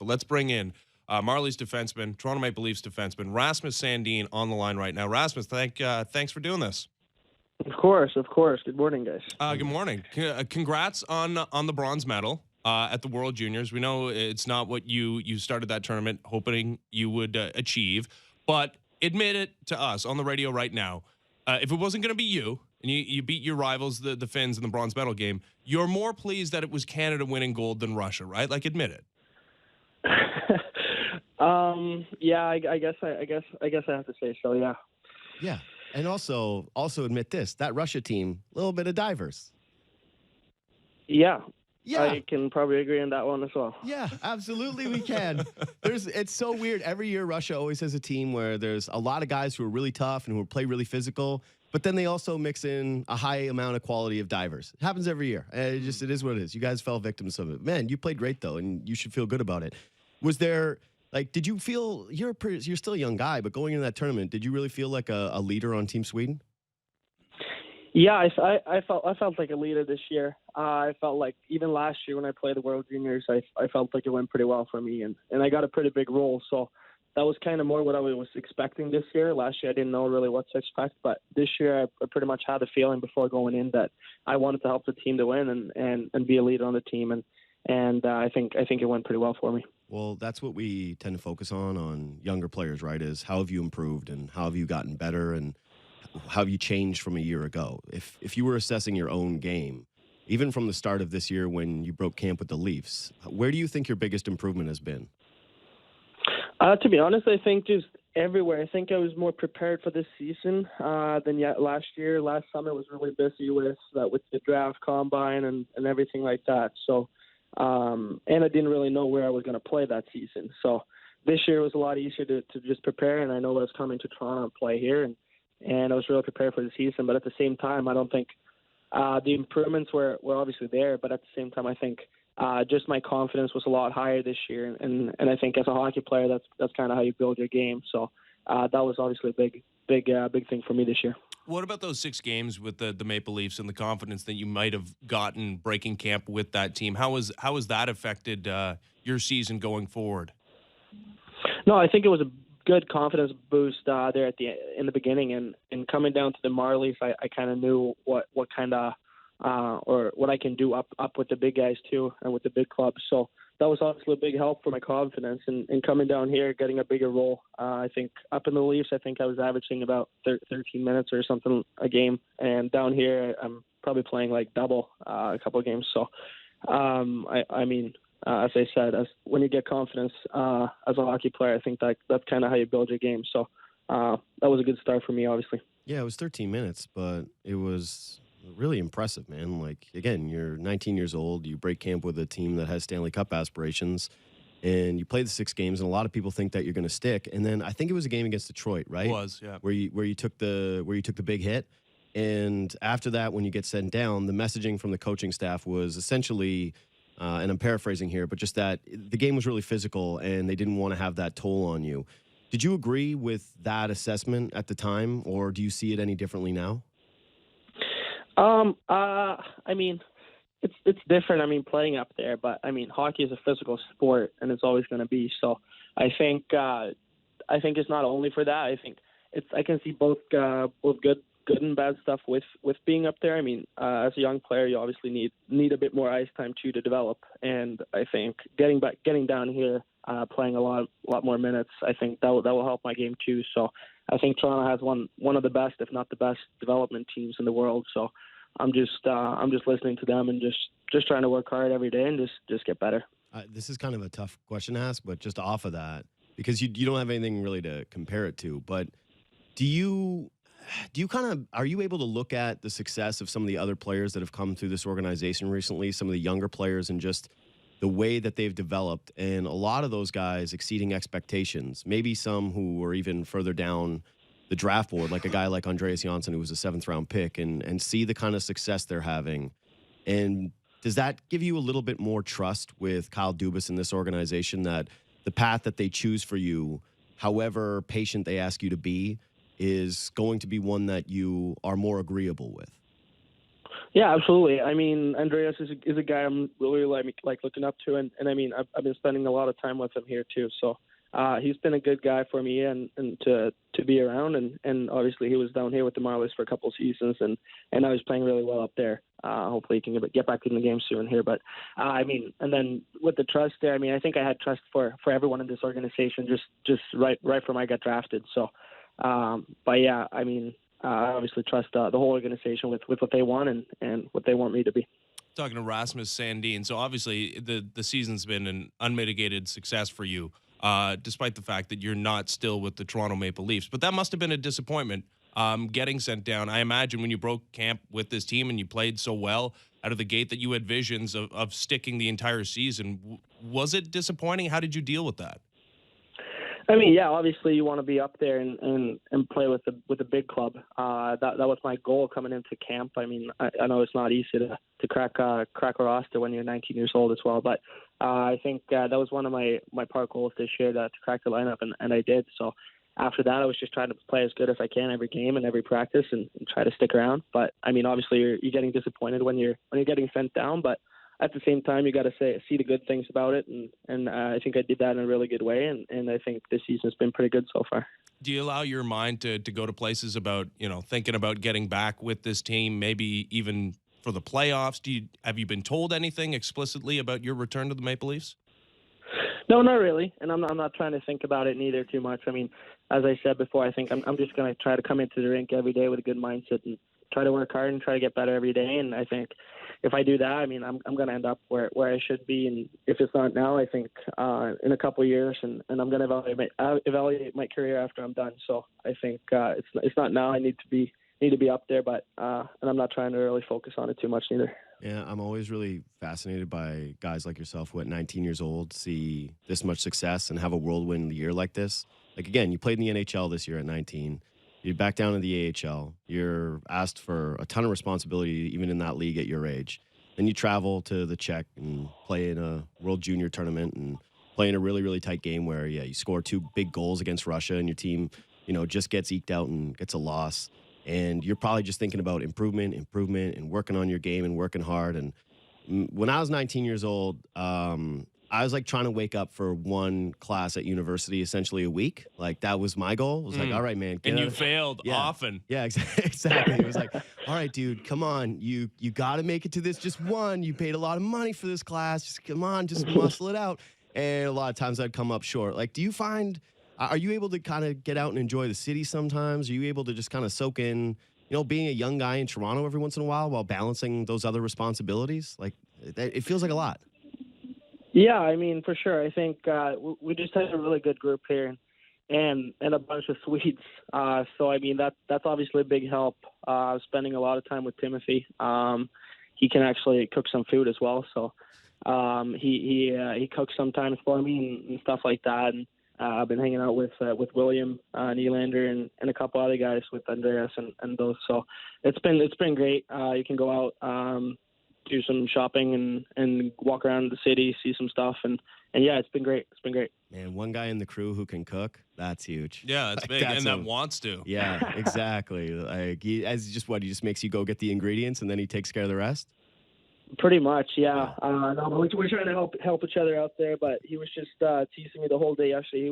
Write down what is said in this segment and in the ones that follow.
But let's bring in Marlies defenseman, Toronto Maple Leafs defenseman, Rasmus Sandin on the line right now. Rasmus, thanks for doing this. Of course. Good morning, guys. Good morning. Congrats on the bronze medal at the World Juniors. We know it's not what you started that tournament hoping you would achieve, but admit it to us on the radio right now. If it wasn't going to be you, and you beat your rivals, the Finns, in the bronze medal game, you're more pleased that it was Canada winning gold than Russia, right? Like, admit it. Yeah, I guess I have to say so. Yeah. Yeah, and also admit this: that Russia team, a little bit of divers. Yeah. Yeah. I can probably agree on that one as well. Yeah, absolutely we can. It's so weird. Every year, Russia always has a team where there's a lot of guys who are really tough and who play really physical, but then they also mix in a high amount of quality of divers. It happens every year. It is what it is. You guys fell victims of it. Man, you played great, though, and you should feel good about it. Was there, did you feel, you're still a young guy, but going into that tournament, did you really feel like a leader on Team Sweden? Yeah, I felt like a leader this year. I felt like even last year when I played the World Juniors, I felt like it went pretty well for me, and I got a pretty big role. So that was kind of more what I was expecting this year. Last year I didn't know really what to expect, but this year I pretty much had the feeling before going in that I wanted to help the team to win and be a leader on the team, and I think it went pretty well for me. Well, that's what we tend to focus on younger players, right? Is how have you improved and how have you gotten better and how have you changed from a year ago? If you were assessing your own game, even from the start of this year when you broke camp with the Leafs, where do you think your biggest improvement has been? To be honest, I think just everywhere. I think I was more prepared for this season than last year. Last summer was really busy with the draft, combine, and everything like that. So, and I didn't really know where I was going to play that season. So this year was a lot easier to just prepare, and I know I was coming to Toronto and play here, and I was really prepared for the season. But at the same time, I don't think the improvements were obviously there, but at the same time, I think just my confidence was a lot higher this year, and I think as a hockey player, that's kind of how you build your game. So that was obviously a big thing for me this year. What about those 6 games with the Maple Leafs and the confidence that you might have gotten breaking camp with that team? How has that affected your season going forward? No, I think it was a good confidence boost there in the beginning, and coming down to the Marlies, I kind of knew what kind of or what I can do up with the big guys too, and with the big clubs. So that was obviously a big help for my confidence. And coming down here, getting a bigger role. I think up in the Leafs, I think I was averaging about 13 minutes or something a game, and down here, I'm probably playing like double a couple of games. So, I mean, as I said, when you get confidence as a hockey player, I think that's kind of how you build your game. So that was a good start for me, obviously. Yeah, it was 13 minutes, but it was really impressive, man. Like, again, you're 19 years old. You break camp with a team that has Stanley Cup aspirations, and you play the 6 games, and a lot of people think that you're going to stick. And then I think it was a game against Detroit, right? It was, yeah. Where you took the big hit. And after that, when you get sent down, the messaging from the coaching staff was essentially, and I'm paraphrasing here, but just that the game was really physical and they didn't want to have that toll on you. Did you agree with that assessment at the time, or do you see it any differently now? I mean, it's different. I mean, playing up there, but I mean, hockey is a physical sport, and it's always going to be. So, I think it's not only for that. I think I can see both good and bad stuff with being up there. I mean, as a young player, you obviously need a bit more ice time too to develop, and I think getting down here, playing a lot more minutes, I think that will help my game too. So, I think Toronto has one of the best, if not the best, development teams in the world. So I'm just listening to them and just trying to work hard every day and just get better. This is kind of a tough question to ask, but just off of that, because you don't have anything really to compare it to, but are you able to look at the success of some of the other players that have come through this organization recently, some of the younger players, and just the way that they've developed, and a lot of those guys exceeding expectations, maybe some who were even further down the draft board, like a guy like Andreas Janssen, who was a 7th-round pick, and see the kind of success they're having. And does that give you a little bit more trust with Kyle Dubas in this organization, that the path that they choose for you, however patient they ask you to be, is going to be one that you are more agreeable with? Yeah, absolutely. I mean, Andreas is a guy I'm really like looking up to, and I mean, I've been spending a lot of time with him here too. So he's been a good guy for me and to be around, and obviously he was down here with the Marlies for a couple of seasons, and I was playing really well up there. Hopefully he can get back in the game soon here. But I mean, and then with the trust there, I mean, I think I had trust for everyone in this organization just right from I got drafted. So, but yeah, I mean. I obviously trust the whole organization with what they want and what they want me to be. Talking to Rasmus Sandin. So obviously the season's been an unmitigated success for you, despite the fact that you're not still with the Toronto Maple Leafs. But that must have been a disappointment, getting sent down. I imagine when you broke camp with this team and you played so well out of the gate that you had visions of sticking the entire season. Was it disappointing? How did you deal with that? I mean, yeah, obviously you want to be up there and play with the big club. That was my goal coming into camp. I mean, I know it's not easy to crack a roster when you're 19 years old as well, but I think that was one of my part goals this year to crack the lineup, and I did. So after that, I was just trying to play as good as I can every game and every practice and try to stick around. But I mean, obviously you're getting disappointed when you're getting sent down, but at the same time, you got to see the good things about it, and I think I did that in a really good way, and I think this season's been pretty good so far. Do you allow your mind to go to places about, thinking about getting back with this team, maybe even for the playoffs? Have you been told anything explicitly about your return to the Maple Leafs? No, not really, and I'm not trying to think about it neither too much. I mean, as I said before, I think I'm just going to try to come into the rink every day with a good mindset and try to work hard and try to get better every day, and I think if I do that, I mean, I'm going to end up where I should be. And if it's not now, I think in a couple of years, and I'm going to evaluate my career after I'm done. So I think it's not now. I need to be up there, but and I'm not trying to really focus on it too much either. Yeah, I'm always really fascinated by guys like yourself who at 19 years old see this much success and have a whirlwind year like this. Like, again, you played in the NHL this year at 19. You're back down in the AHL. You're asked for a ton of responsibility, even in that league at your age. Then you travel to the Czech and play in a World Junior tournament and play in a really, really tight game where, you score 2 big goals against Russia and your team, just gets eked out and gets a loss. And you're probably just thinking about improvement, and working on your game and working hard. And when I was 19 years old, I was like trying to wake up for one class at university essentially a week. Like that was my goal. It was like, all right, man. And you failed often. Yeah, exactly. It was like, all right, dude, come on. You got to make it to this just one. You paid a lot of money for this class. Just come on, just muscle it out. And a lot of times I'd come up short. Like, do you find, are you able to kind of get out and enjoy the city sometimes? Are you able to just kind of soak in, being a young guy in Toronto every once in a while balancing those other responsibilities? Like, it feels like a lot. Yeah, I mean, for sure. I think we just had a really good group here, and a bunch of Swedes. So I mean, that's obviously a big help. Spending a lot of time with Timothy. He can actually cook some food as well. So he cooks sometimes for me and stuff like that. And I've been hanging out with William Nylander and a couple other guys with Andreas and those. So it's been great. You can go out. Do some shopping and walk around the city, see some stuff, and yeah, it's been great. It's been great. Man, one guy in the crew who can cook, that's huge. Yeah, that's big, and that wants to. Yeah, exactly. Like he just makes you go get the ingredients, and then he takes care of the rest. Pretty much, yeah. No, we're trying to help each other out there, but he was just teasing me the whole day yesterday. He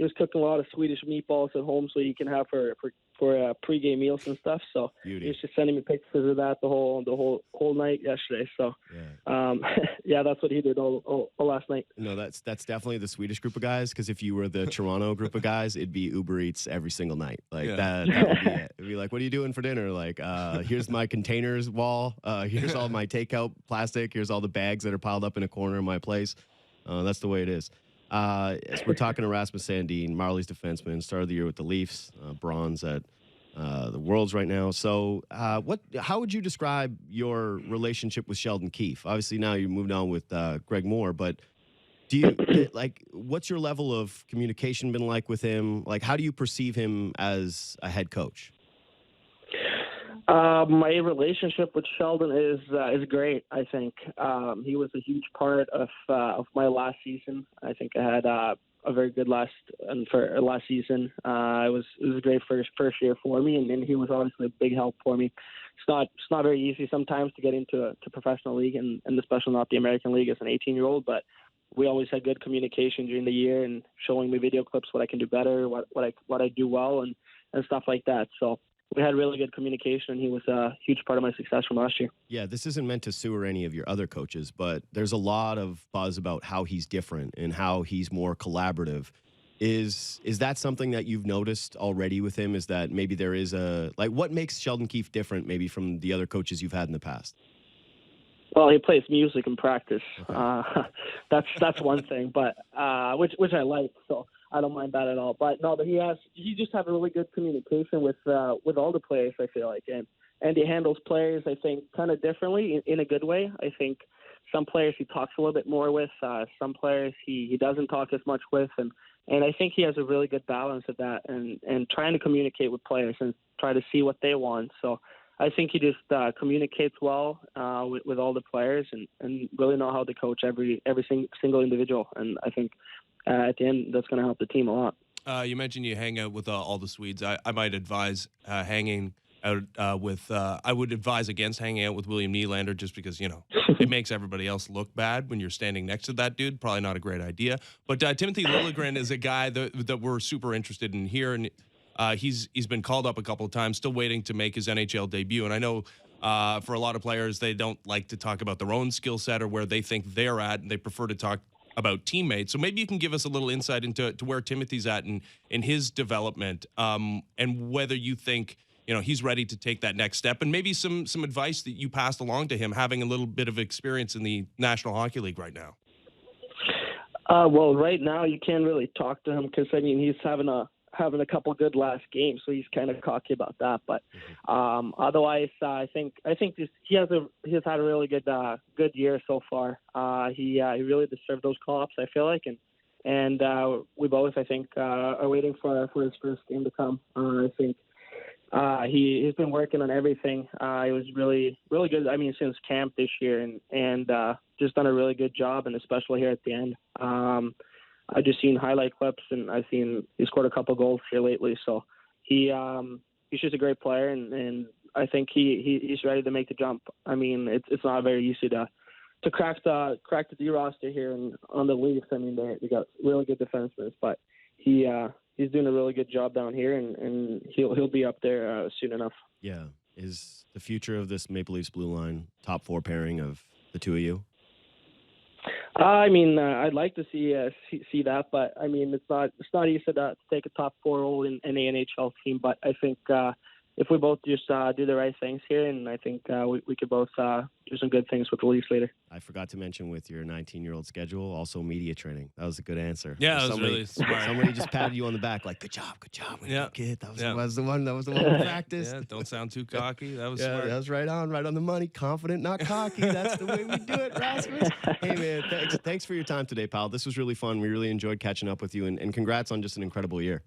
was cooking a lot of Swedish meatballs at home, so you can have for pregame meals and stuff. So Beauty. He was just sending me pictures of that the whole night yesterday. So yeah, that's what he did all last night. No, that's definitely the Swedish group of guys. Because if you were the Toronto group of guys, it'd be Uber Eats every single night. Like that would be it. It'd be like, what are you doing for dinner? Like, here's my containers wall. Here's all my takeout plastic. Here's all the bags that are piled up in a corner of my place. That's the way it is. As we're talking to Rasmus Sandin, Marlies defenseman, started the year with the Leafs, bronze at the Worlds right now. So how would you describe your relationship with Sheldon Keefe? Obviously now you moved on with Greg Moore, but do you what's your level of communication been like with him? Like, how do you perceive him as a head coach? My relationship with Sheldon is great. I think he was a huge part of my last season. I think I had a very good last season. It was a great first year for me, and he was obviously a big help for me. It's not very easy sometimes to get into a professional league, and especially not the American League as an 18-year-old. But we always had good communication during the year and showing me video clips what I can do better, what I do well, and stuff like that. So we had really good communication, and he was a huge part of my success from last year. Yeah, this isn't meant to sewer any of your other coaches, but there's a lot of buzz about how he's different and how he's more collaborative. Is that something that you've noticed already with him? Is that maybe there is what makes Sheldon Keefe different maybe from the other coaches you've had in the past? Well, he plays music in practice. Okay. That's one thing, but which I like, so I don't mind that at all. But no, but he just has a really good communication with all the players, I feel like, and he handles players, I think, kind of differently in a good way. I think some players he talks a little bit more with, some players he doesn't talk as much with, and I think he has a really good balance of that, and trying to communicate with players and try to see what they want. So I think he just communicates well with all the players and really know how to coach every single individual. And I think at the end, that's going to help the team a lot. You mentioned you hang out with all the Swedes. I might advise hanging out with. I would advise against hanging out with William Nylander just because it makes everybody else look bad when you're standing next to that dude. Probably not a great idea. But Timothy Liljegren is a guy that we're super interested in here, and he's been called up a couple of times, still waiting to make his NHL debut. And I know for a lot of players, they don't like to talk about their own skill set or where they think they're at, and they prefer to talk about teammates. So maybe you can give us a little insight into where Timothy's at in his development, and whether you think he's ready to take that next step, and maybe some advice that you passed along to him, having a little bit of experience in the National Hockey League right now. Well, right now you can't really talk to him because he's having a couple good last games, so he's kind of cocky about that. But otherwise, I think he has had a really good year so far. He really deserved those call-ups, I feel like, and we both, I think, are waiting for his first game to come. I think he's been working on everything. He was really good. Since camp this year, and just done a really good job, and especially here at the end. I just seen highlight clips, and I've seen he scored a couple goals here lately. So he's just a great player, and I think he's ready to make the jump. It's not very easy to crack the D roster here on the Leafs. They got really good defensemen, but he's doing a really good job down here, and he'll be up there soon enough. Yeah, is the future of this Maple Leafs blue line top four pairing of the two of you? I'd like to see that, but it's not easy to take a top four role in an NHL team. But I think if we both just do the right things here, and I think we could both do some good things with the Leafs later. I forgot to mention with your 19-year-old schedule, also media training. That was a good answer. Yeah, that was really smart. Somebody just patted you on the back, like, good job, yeah, kid. That was the one we practiced. Yeah, don't sound too cocky. That was smart. That was right on the money. Confident, not cocky. That's the way we do it, Rasmus. Hey, man, thanks for your time today, pal. This was really fun. We really enjoyed catching up with you, and congrats on just an incredible year.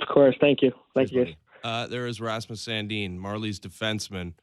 Of course. Thank you. Thank you. There is Rasmus Sandin, Marlies defenseman.